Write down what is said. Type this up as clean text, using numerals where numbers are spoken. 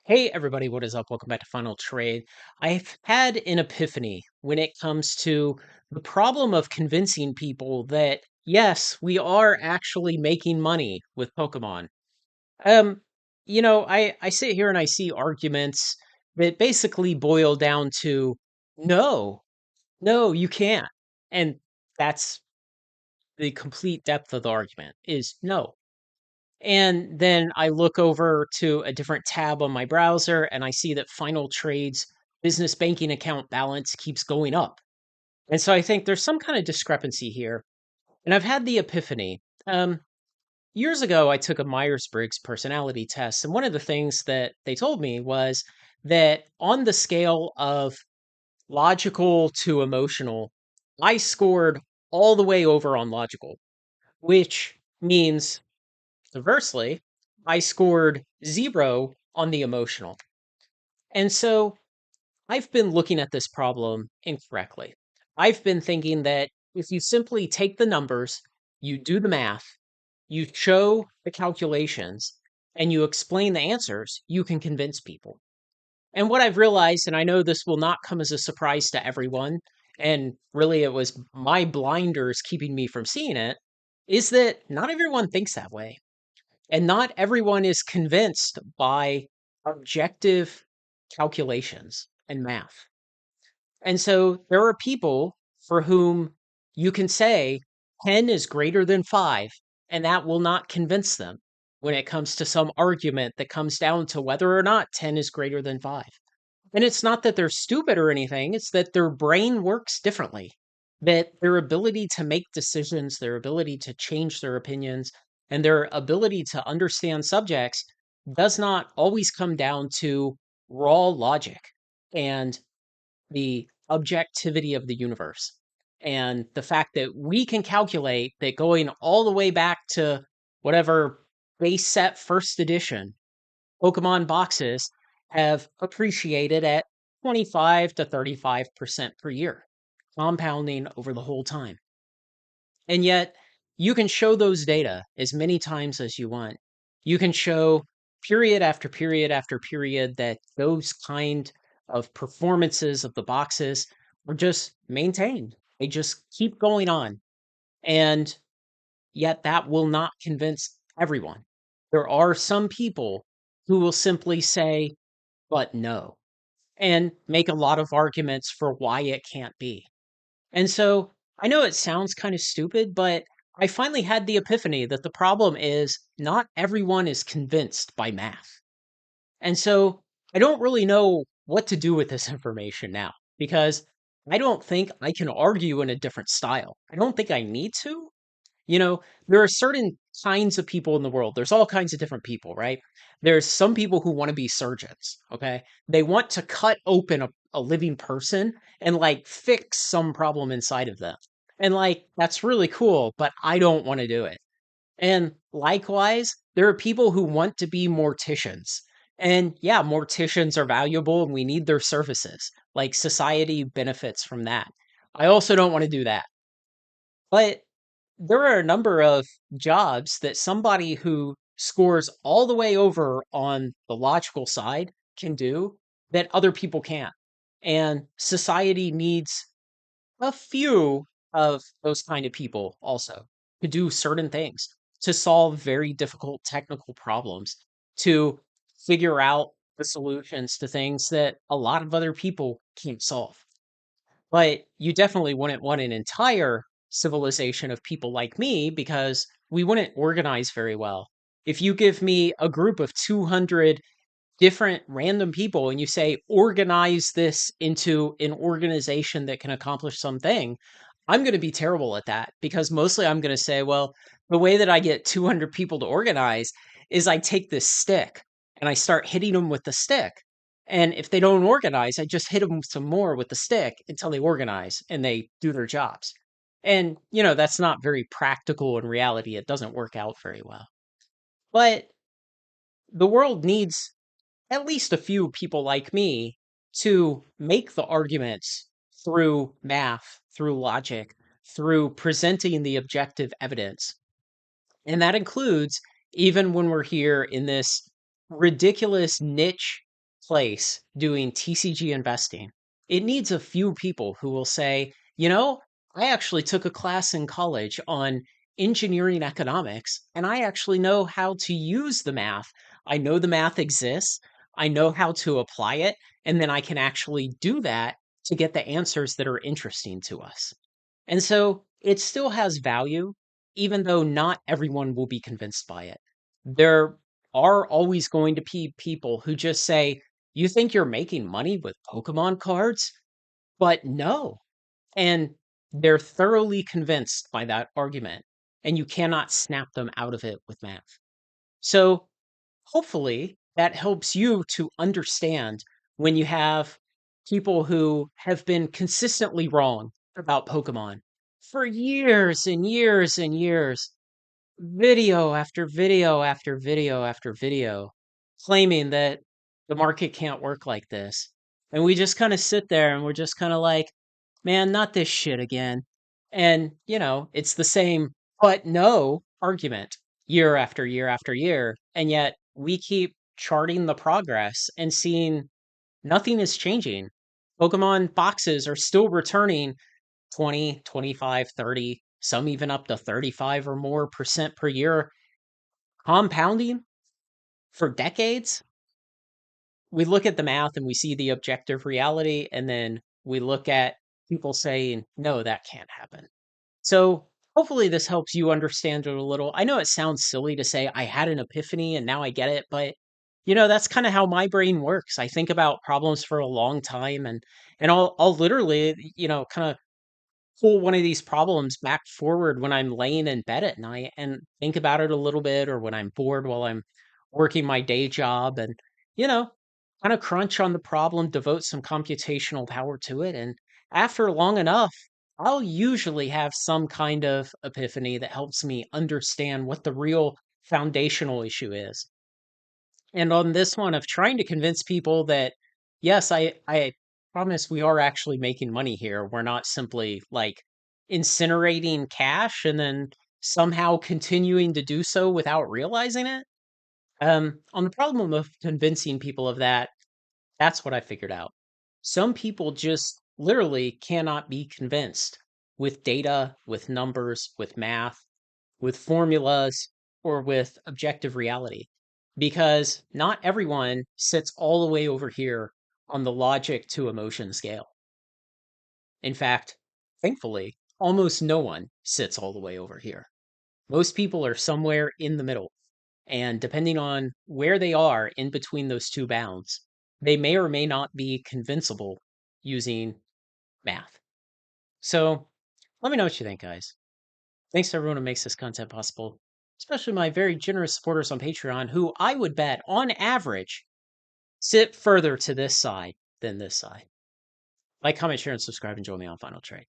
Hey everybody, what is up? Welcome back to Final Trade. I've had an epiphany when it comes to the problem of convincing people that yes, we are actually making money with Pokemon. Um, I sit here and I see arguments that basically boil down to no, no, you can't. And that's the complete depth of the argument is no. And then I look over to a different tab on my browser and I see that Final Trade's business banking account balance keeps going up. And so I think there's some kind of discrepancy here. And I've had the epiphany. Years ago, I took a Myers Briggs personality test. And one of the things that they told me was that on the scale of logical to emotional, I scored all the way over on logical, which means conversely, I scored 0 on the emotional. And so I've been looking at this problem incorrectly. I've been thinking that if you simply take the numbers, you do the math, you show the calculations, and you explain the answers, you can convince people. And what I've realized, and I know this will not come as a surprise to everyone, and really it was my blinders keeping me from seeing it, is that not everyone thinks that way. And not everyone is convinced by objective calculations and math. And so there are people for whom you can say 10 is greater than 5, and that will not convince them when it comes to some argument that comes down to whether or not 10 is greater than 5. And it's not that they're stupid or anything, it's that their brain works differently. That their ability to make decisions, their ability to change their opinions, and their ability to understand subjects does not always come down to raw logic and the objectivity of the universe. And the fact that we can calculate that going all the way back to whatever base set first edition Pokemon boxes have appreciated at 25 to 35% per year, compounding over the whole time. And yet, you can show those data as many times as you want. You can show period after period after period that those kind of performances of the boxes are just maintained. They just keep going on. And yet, that will not convince everyone. There are some people who will simply say, but no, and make a lot of arguments for why it can't be. And so I know it sounds kind of stupid, but I finally had the epiphany that the problem is not everyone is convinced by math. And so I don't really know what to do with this information now because I don't think I can argue in a different style. I don't think I need to. There are certain kinds of people in the world. There's all kinds of different people, right? There's some people who want to be surgeons, okay? They want to cut open a living person and like fix some problem inside of them. And like, that's really cool, but I don't want to do it. And likewise, there are people who want to be morticians. And yeah, morticians are valuable and we need their services. Like, society benefits from that. I also don't want to do that. But there are a number of jobs that somebody who scores all the way over on the logical side can do that other people can't. And society needs a few of those kind of people also to do certain things, to solve very difficult technical problems, to figure out the solutions to things that a lot of other people can't solve. But you definitely wouldn't want an entire civilization of people like me because we wouldn't organize very well. If you give me a group of 200 different random people and you say, organize this into an organization that can accomplish something, I'm going to be terrible at that because mostly I'm going to say, well, the way that I get 200 people to organize is I take this stick and I start hitting them with the stick. And if they don't organize, I just hit them some more with the stick until they organize and they do their jobs. And, that's not very practical in reality. It doesn't work out very well. But the world needs at least a few people like me to make the arguments through math, through logic, through presenting the objective evidence. And that includes even when we're here in this ridiculous niche place doing TCG investing. It needs a few people who will say, you know, I actually took a class in college on engineering economics, and I actually know how to use the math. I know the math exists, I know how to apply it, and then I can actually do that to get the answers that are interesting to us. And so it still has value, even though not everyone will be convinced by it. There are always going to be people who just say, you think you're making money with Pokemon cards? But no. And they're thoroughly convinced by that argument, and you cannot snap them out of it with math. So hopefully that helps you to understand when you have people who have been consistently wrong about Pokemon for years and years and years, video after video after video after video, claiming that the market can't work like this. And we just kind of sit there and we're just kind of like, man, not this shit again. And, it's the same, but no argument year after year after year. And yet we keep charting the progress and seeing nothing is changing. Pokemon boxes are still returning 20, 25, 30, some even up to 35 or more percent per year, compounding for decades. We look at the math and we see the objective reality, and then we look at people saying, no, that can't happen. So hopefully this helps you understand it a little. I know it sounds silly to say I had an epiphany and now I get it, but that's kind of how my brain works. I think about problems for a long time, and I'll literally, kind of pull one of these problems back forward when I'm laying in bed at night and think about it a little bit, or when I'm bored while I'm working my day job, and, you know, kind of crunch on the problem, devote some computational power to it. And after long enough, I'll usually have some kind of epiphany that helps me understand what the real foundational issue is. And on this one of trying to convince people that, yes, I promise we are actually making money here. We're not simply like incinerating cash and then somehow continuing to do so without realizing it. On the problem of convincing people of that, that's what I figured out. Some people just literally cannot be convinced with data, with numbers, with math, with formulas, or with objective reality, because not everyone sits all the way over here on the logic to emotion scale. In fact, thankfully, almost no one sits all the way over here. Most people are somewhere in the middle. And depending on where they are in between those two bounds, they may or may not be convincible using math. So let me know what you think, guys. Thanks to everyone who makes this content possible, especially my very generous supporters on Patreon, who I would bet, on average, sit further to this side than this side. Like, comment, share, and subscribe, and join me on Final Trade.